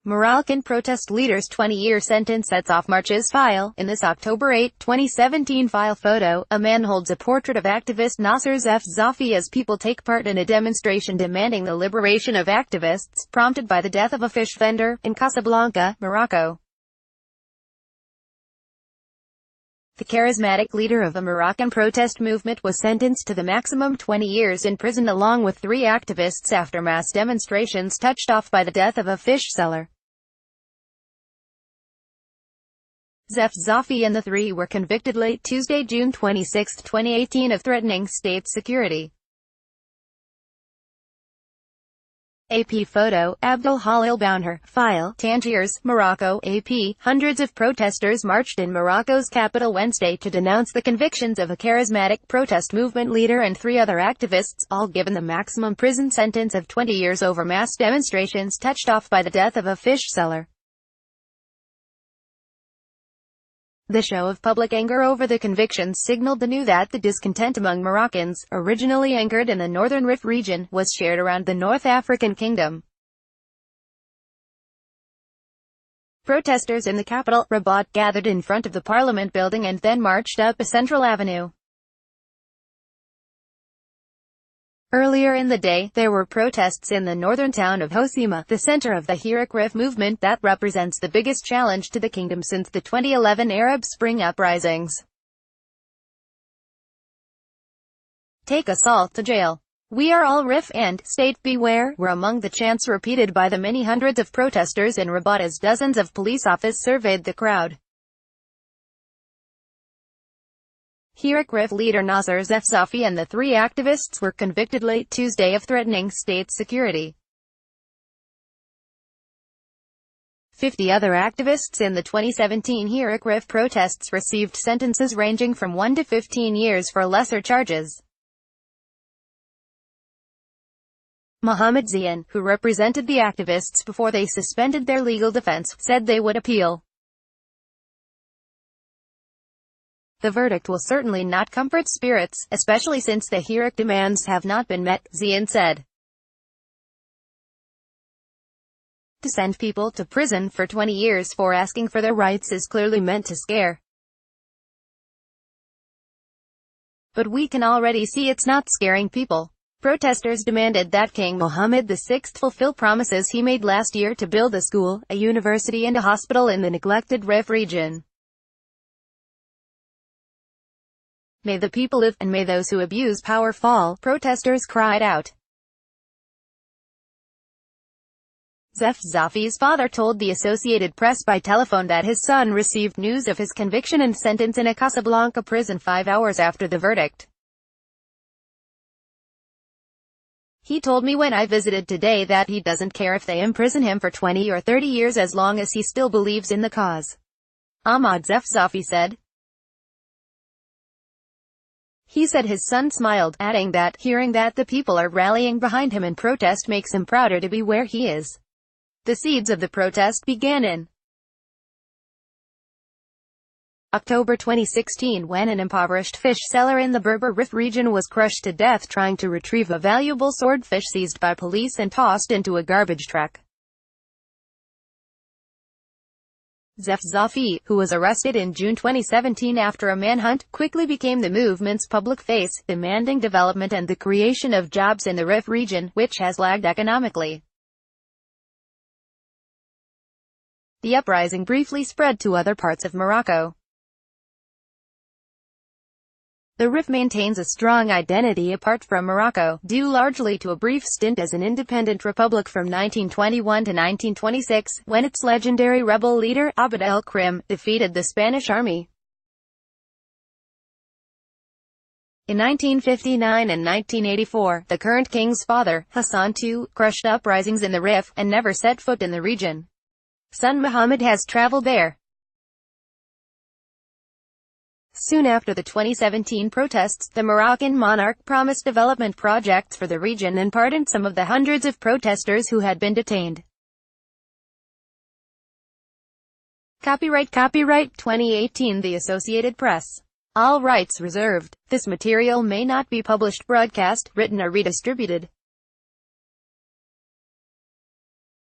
Moroccan protest leader's 20-year sentence sets off March's file. In this October 8, 2017 file photo, a man holds a portrait of activist Nasser Zafzafi as people take part in a demonstration demanding the liberation of activists, prompted by the death of a fish vendor, in Casablanca, Morocco. The charismatic leader of a Moroccan protest movement was sentenced to the maximum 20 years in prison along with 3 activists after mass demonstrations touched off by the death of a fish seller. Zafzafi and the 3 were convicted late Tuesday, June 26, 2018 of threatening state security. AP photo, Abdel Halil Bounher, file, Tangiers, Morocco, AP. Hundreds of protesters marched in Morocco's capital Wednesday to denounce the convictions of a charismatic protest movement leader and 3 other activists, all given the maximum prison sentence of 20 years over mass demonstrations touched off by the death of a fish seller. The show of public anger over the convictions signaled anew that the discontent among Moroccans, originally anchored in the northern Rif region, was shared around the North African kingdom. Protesters in the capital, Rabat, gathered in front of the parliament building and then marched up a central avenue. Earlier in the day, there were protests in the northern town of Hoceima, the center of the Hirak Rif movement that represents the biggest challenge to the kingdom since the 2011 Arab Spring uprisings. Take us all to jail. We are all Rif and state beware were among the chants repeated by the many hundreds of protesters in Rabat as dozens of police officers surveyed the crowd. Hirak Rif leader Nasser Zafzafi and the 3 activists were convicted late Tuesday of threatening state security. 50 other activists in the 2017 Hirak Rif protests received sentences ranging from 1 to 15 years for lesser charges. Mohamed Zian, who represented the activists before they suspended their legal defense, said they would appeal. The verdict will certainly not comfort spirits, especially since the Hirak demands have not been met, Zian said. To send people to prison for 20 years for asking for their rights is clearly meant to scare. But we can already see it's not scaring people. Protesters demanded that King Mohammed VI fulfill promises he made last year to build a school, a university and a hospital in the neglected Rif region. May the people live, and may those who abuse power fall, protesters cried out. Zafzafi's father told the Associated Press by telephone that his son received news of his conviction and sentence in a Casablanca prison 5 hours after the verdict. He told me when I visited today that he doesn't care if they imprison him for 20 or 30 years as long as he still believes in the cause. Ahmad Zafzafi said. He said his son smiled, adding that, hearing that the people are rallying behind him in protest makes him prouder to be where he is. The seeds of the protest began in October 2016 when an impoverished fish seller in the Berber Rif region was crushed to death trying to retrieve a valuable swordfish seized by police and tossed into a garbage truck. Zafzafi, who was arrested in June 2017 after a manhunt, quickly became the movement's public face, demanding development and the creation of jobs in the Rif region, which has lagged economically. The uprising briefly spread to other parts of Morocco. The Rif maintains a strong identity apart from Morocco, due largely to a brief stint as an independent republic from 1921 to 1926, when its legendary rebel leader, Abd el-Krim, defeated the Spanish army. In 1959 and 1984, the current king's father, Hassan II, crushed uprisings in the Rif, and never set foot in the region. Son Mohammed has traveled there. Soon after the 2017 protests, the Moroccan monarch promised development projects for the region and pardoned some of the hundreds of protesters who had been detained. Copyright 2018 The Associated Press. All rights reserved. This material may not be published, broadcast, written or redistributed.